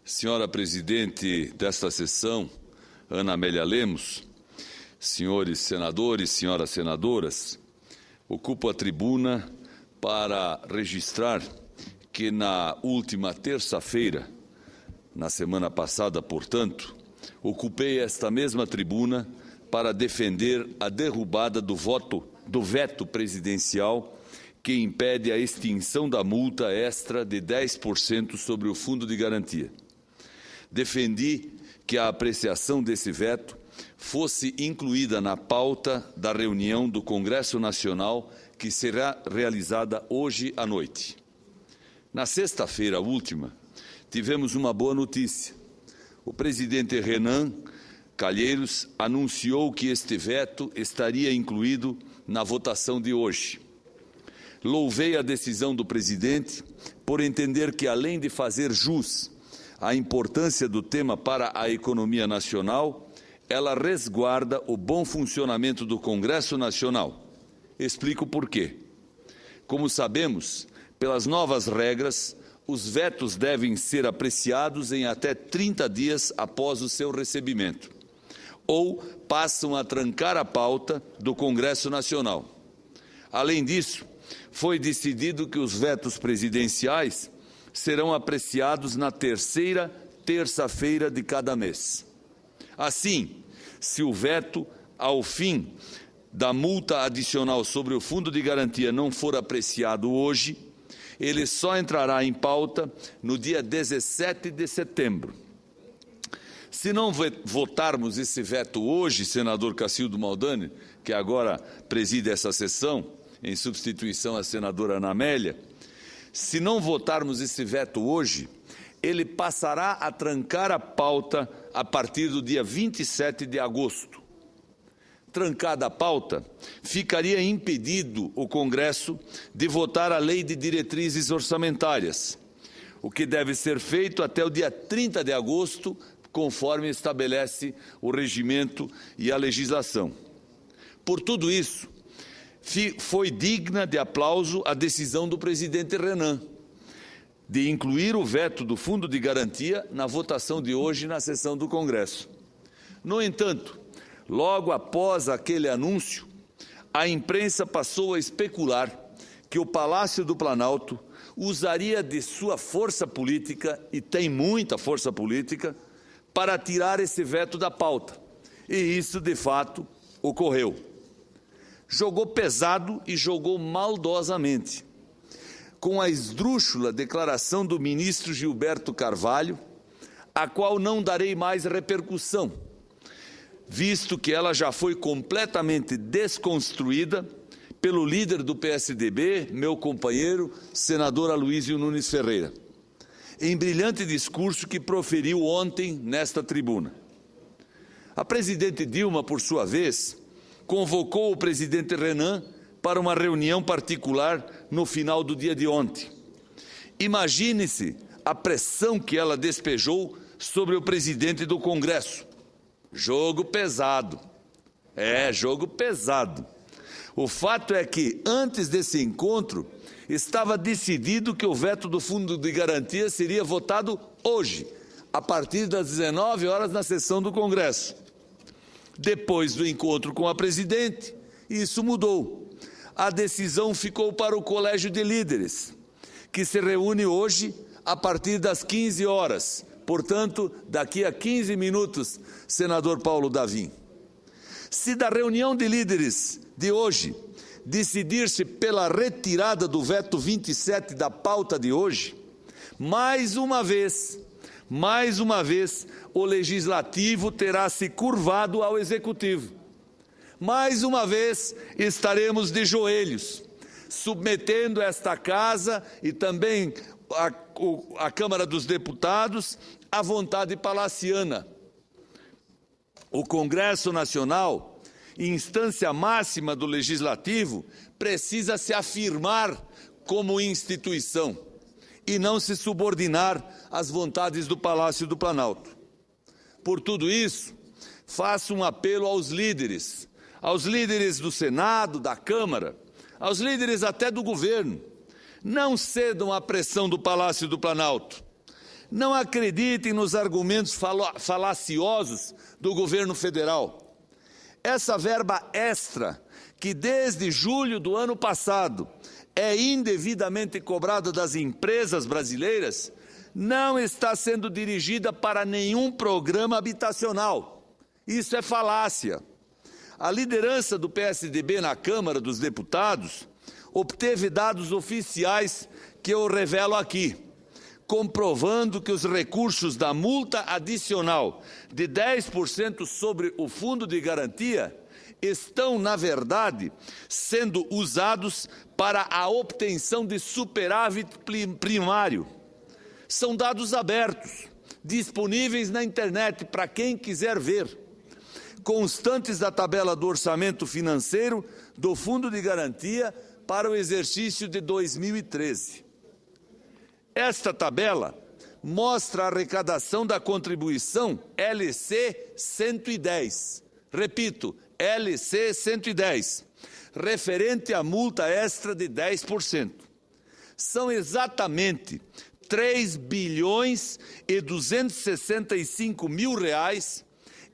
Senhora presidente desta sessão, Ana Amélia Lemos, senhores senadores, senhoras senadoras, ocupo a tribuna para registrar que na última terça-feira, na semana passada, portanto, ocupei esta mesma tribuna para defender a derrubada do veto presidencial que impede a extinção da multa extra de 10% sobre o Fundo de Garantia. Defendi que a apreciação desse veto fosse incluída na pauta da reunião do Congresso Nacional que será realizada hoje à noite. Na sexta-feira última, tivemos uma boa notícia. O presidente Renan Calheiros anunciou que este veto estaria incluído na votação de hoje. Louvei a decisão do presidente por entender que, além de fazer jus à importância do tema para a economia nacional, ela resguarda o bom funcionamento do Congresso Nacional. Explico por quê. Como sabemos, pelas novas regras, os vetos devem ser apreciados em até 30 dias após o seu recebimento, ou passam a trancar a pauta do Congresso Nacional. Além disso, foi decidido que os vetos presidenciais serão apreciados na terceira terça-feira de cada mês. Assim, se o veto ao fim da multa adicional sobre o Fundo de Garantia não for apreciado hoje, ele só entrará em pauta no dia 17 de setembro. Se não votarmos esse veto hoje, senador Cacildo Maldani, que agora preside essa sessão, em substituição à senadora Ana Amélia, se não votarmos esse veto hoje, ele passará a trancar a pauta a partir do dia 27 de agosto. Trancada a pauta, ficaria impedido o Congresso de votar a Lei de Diretrizes Orçamentárias, o que deve ser feito até o dia 30 de agosto, conforme estabelece o regimento e a legislação. Por tudo isso, foi digna de aplauso a decisão do presidente Renan de incluir o veto do Fundo de Garantia na votação de hoje na sessão do Congresso. No entanto, logo após aquele anúncio, a imprensa passou a especular que o Palácio do Planalto usaria de sua força política, e tem muita força política, para tirar esse veto da pauta. E isso, de fato, ocorreu. Jogou pesado e jogou maldosamente, com a esdrúxula declaração do ministro Gilberto Carvalho, a qual não darei mais repercussão, visto que ela já foi completamente desconstruída pelo líder do PSDB, meu companheiro, senador Aloísio Nunes Ferreira, em brilhante discurso que proferiu ontem nesta tribuna. A presidente Dilma, por sua vez, convocou o presidente Renan para uma reunião particular no final do dia de ontem. Imagine-se a pressão que ela despejou sobre o presidente do Congresso. Jogo pesado. Jogo pesado. O fato é que, antes desse encontro, estava decidido que o veto do Fundo de Garantia seria votado hoje, a partir das 19 horas na sessão do Congresso. Depois do encontro com a presidente, isso mudou. A decisão ficou para o Colégio de Líderes, que se reúne hoje a partir das 15 horas. Portanto, daqui a 15 minutos, senador Paulo Davim. Se da reunião de líderes de hoje decidir-se pela retirada do veto 27 da pauta de hoje, mais uma vez, o Legislativo terá se curvado ao Executivo. Mais uma vez, estaremos de joelhos, submetendo esta Casa e também a Câmara dos Deputados à vontade palaciana. O Congresso Nacional, instância máxima do Legislativo, precisa se afirmar como instituição e não se subordinar às vontades do Palácio do Planalto. Por tudo isso, faço um apelo aos líderes do Senado, da Câmara, aos líderes até do governo. Não cedam à pressão do Palácio do Planalto. Não acreditem nos argumentos falaciosos do governo federal. Essa verba extra, que desde julho do ano passado é indevidamente cobrada das empresas brasileiras, não está sendo dirigida para nenhum programa habitacional. Isso é falácia. A liderança do PSDB na Câmara dos Deputados obteve dados oficiais que eu revelo aqui, comprovando que os recursos da multa adicional de 10% sobre o fundo de garantia estão, na verdade, sendo usados para a obtenção de superávit primário. São dados abertos, disponíveis na internet para quem quiser ver, constantes da tabela do orçamento financeiro do Fundo de Garantia para o exercício de 2013. Esta tabela mostra a arrecadação da contribuição LC 110. Repito, LC 110, referente à multa extra de 10%. São exatamente 3 bilhões e 265 mil reais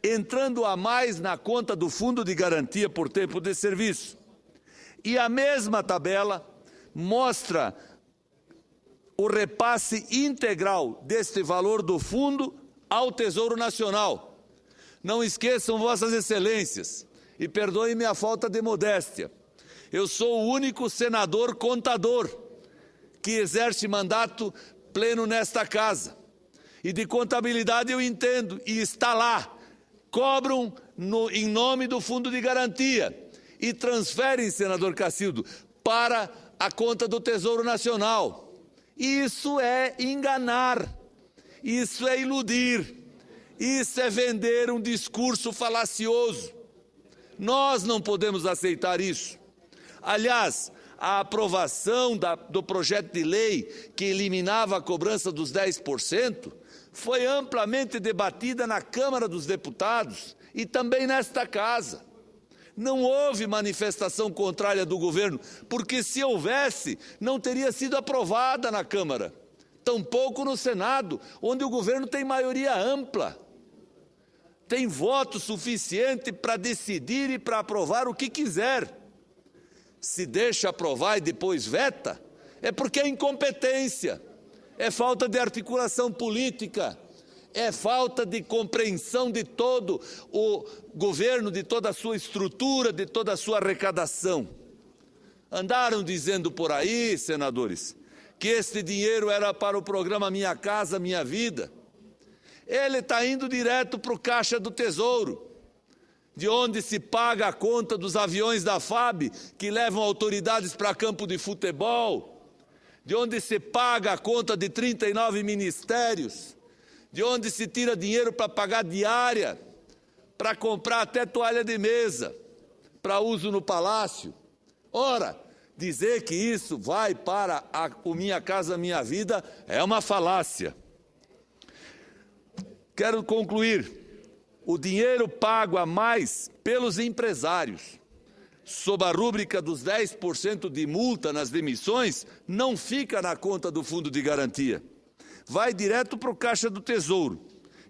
entrando a mais na conta do Fundo de Garantia por tempo de serviço. E a mesma tabela mostra o repasse integral deste valor do fundo ao Tesouro Nacional. Não esqueçam, Vossas Excelências, e perdoem-me a falta de modéstia, eu sou o único senador contador que exerce mandato pleno nesta casa. E de contabilidade eu entendo, e está lá. Cobram em nome do Fundo de Garantia e transferem, senador Cacildo, para a conta do Tesouro Nacional. Isso é enganar, isso é iludir, isso é vender um discurso falacioso. Nós não podemos aceitar isso. Aliás, a aprovação do projeto de lei que eliminava a cobrança dos 10% foi amplamente debatida na Câmara dos Deputados e também nesta casa. Não houve manifestação contrária do governo, porque se houvesse, não teria sido aprovada na Câmara. Tampouco no Senado, onde o governo tem maioria ampla. Tem voto suficiente para decidir e para aprovar o que quiser. Se deixa aprovar e depois veta, é porque é incompetência. É falta de articulação política, é falta de compreensão de todo o governo, de toda a sua estrutura, de toda a sua arrecadação. Andaram dizendo por aí, senadores, que este dinheiro era para o programa Minha Casa Minha Vida. Ele está indo direto para o Caixa do Tesouro, de onde se paga a conta dos aviões da FAB, que levam autoridades para campo de futebol, de onde se paga a conta de 39 ministérios, de onde se tira dinheiro para pagar diária, para comprar até toalha de mesa, para uso no palácio. Ora, dizer que isso vai para o Minha Casa Minha Vida é uma falácia. Quero concluir. O dinheiro pago a mais pelos empresários, sob a rúbrica dos 10% de multa nas demissões, não fica na conta do Fundo de Garantia. Vai direto para o Caixa do Tesouro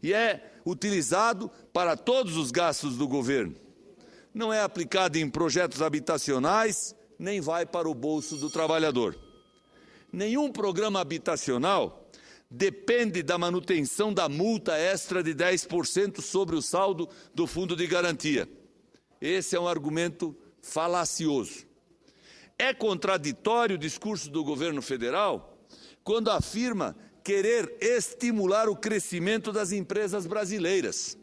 e é utilizado para todos os gastos do governo. Não é aplicado em projetos habitacionais, nem vai para o bolso do trabalhador. Nenhum programa habitacional depende da manutenção da multa extra de 10% sobre o saldo do Fundo de Garantia. Esse é um argumento falacioso. É contraditório o discurso do governo federal quando afirma querer estimular o crescimento das empresas brasileiras.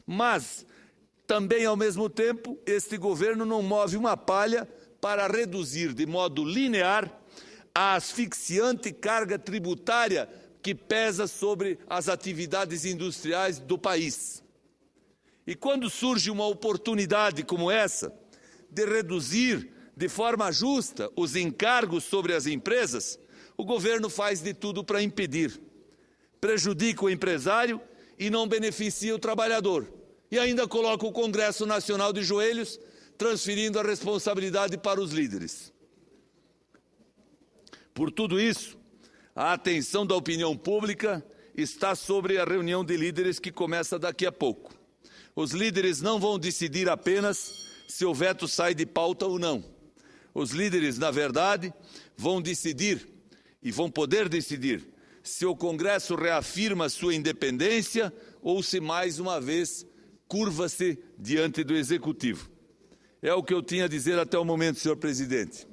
Mas, também ao mesmo tempo, este governo não move uma palha para reduzir de modo linear a asfixiante carga tributária que pesa sobre as atividades industriais do país. E quando surge uma oportunidade como essa, de reduzir de forma justa os encargos sobre as empresas, o governo faz de tudo para impedir. Prejudica o empresário e não beneficia o trabalhador. E ainda coloca o Congresso Nacional de joelhos, transferindo a responsabilidade para os líderes. Por tudo isso, a atenção da opinião pública está sobre a reunião de líderes que começa daqui a pouco. Os líderes não vão decidir apenas se o veto sai de pauta ou não. Os líderes, na verdade, vão decidir e vão poder decidir se o Congresso reafirma sua independência ou se, mais uma vez, curva-se diante do Executivo. É o que eu tinha a dizer até o momento, senhor presidente.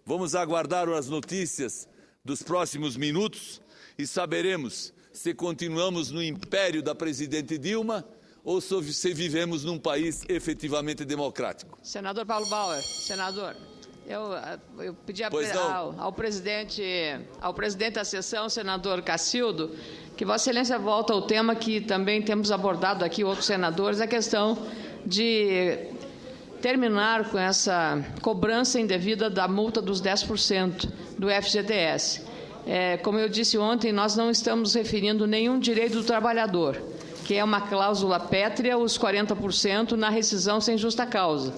Vamos aguardar as notícias dos próximos minutos e saberemos se continuamos no império da presidente Dilma ou se vivemos num país efetivamente democrático. Senador Paulo Bauer, senador, eu pedi ao presidente da sessão, senador Cacildo, que Vossa Excelência volta ao tema que também temos abordado aqui outros senadores, a questão de terminar com essa cobrança indevida da multa dos 10% do FGTS. Como eu disse ontem, nós não estamos referindo nenhum direito do trabalhador, que é uma cláusula pétrea, os 40% na rescisão sem justa causa.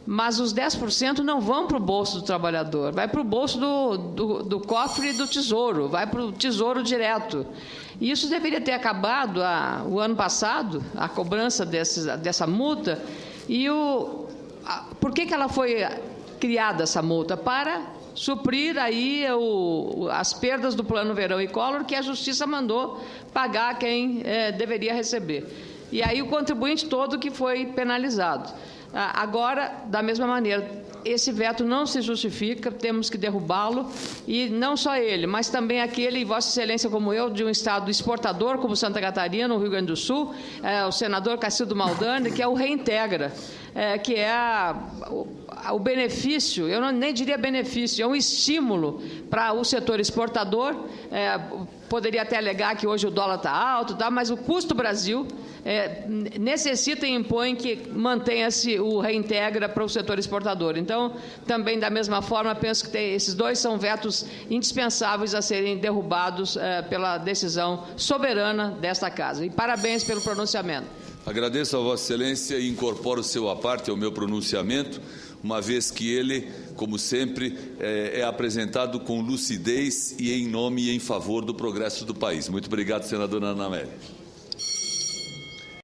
Mas os 10% não vão para o bolso do trabalhador, vai para o bolso do cofre do Tesouro, vai para o Tesouro direto. E isso deveria ter acabado o ano passado, a cobrança dessa multa. E por que ela foi criada, essa multa? Para suprir aí as perdas do Plano Verão e Collor, que a Justiça mandou pagar quem deveria receber. E aí o contribuinte todo que foi penalizado. Agora, da mesma maneira, esse veto não se justifica, temos que derrubá-lo, e não só ele, mas também aquele, Vossa Excelência como eu, de um estado exportador, como Santa Catarina, no Rio Grande do Sul, o senador Cacildo Maldani, que é o Reintegra, que é o benefício, eu nem diria benefício, é um estímulo para o setor exportador. Poderia até alegar que hoje o dólar está alto, mas o custo Brasil necessita e impõe que mantenha-se o Reintegra para o setor exportador. Então, também da mesma forma, penso que esses dois são vetos indispensáveis a serem derrubados pela decisão soberana desta Casa. E parabéns pelo pronunciamento. Agradeço a Vossa Excelência e incorporo o seu à parte ao meu pronunciamento, uma vez que ele, como sempre, é apresentado com lucidez e em nome e em favor do progresso do país. Muito obrigado, senadora Ana Amélia.